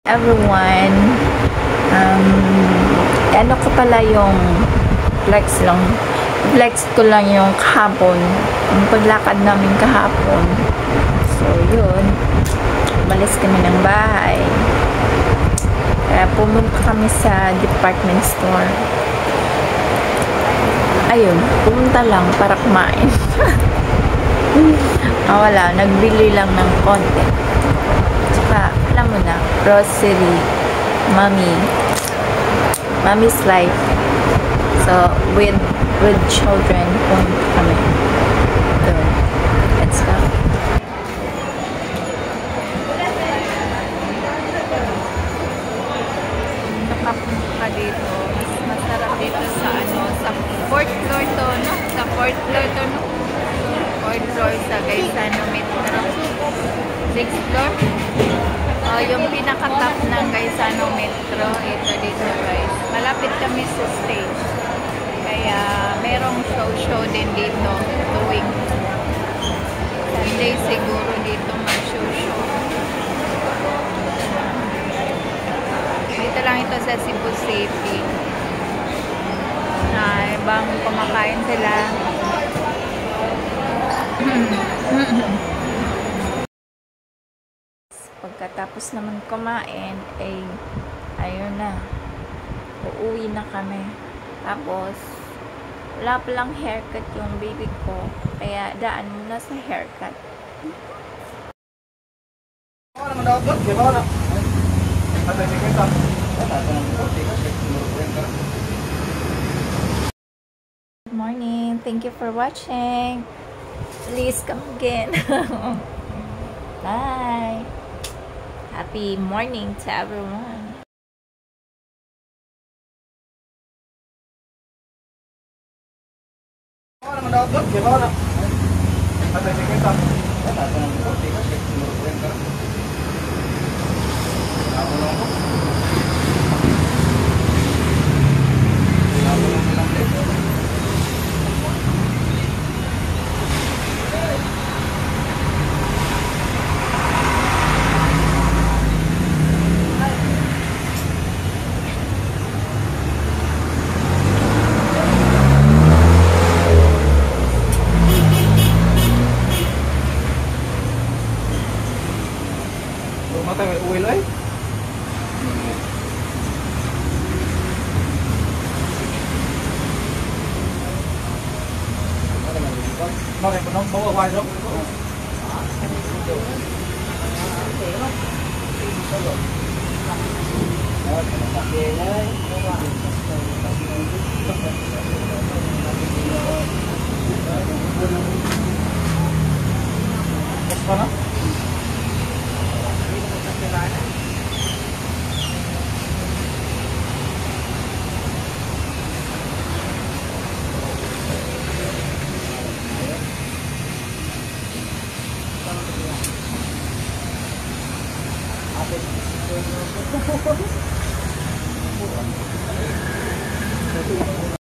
Everyone, ano ko pala yung flex ko lang yung kahapon, yung paglakad namin kahapon. So yun, umalis kami ng bahay, kaya pumunta kami sa department store. Ayun, pumunta lang para kumain. Wala, nagbili lang ng konti. Tsaka, alam mo na, grocery, mommy's life. So, with children, pumunta kami. Doon. Let's go. Nakapunta ka dito. Mas masarap dito sa sa 4th floor to, no? Sa 4th floor to, no? 4th floor sa Gaisano Metro. 6th floor. Yung pinaka-top ng Gaisano Metro, ito dito guys. Malapit kami sa stage. Kaya merong show din dito tuwing Sunday siguro dito mag-show. Dito lang ito sa Cebu City. Ibang kumakain sila. Pagkatapos naman kumain, ayun na, uuwi na kami. Tapos wala palang haircut yung baby ko, kaya daan muna sa haircut. Good morning, thank you for watching. Please come again. Bye. Happy morning to everyone. Matay may oil ay. Bakit mo nang bawa wala dong? Mana?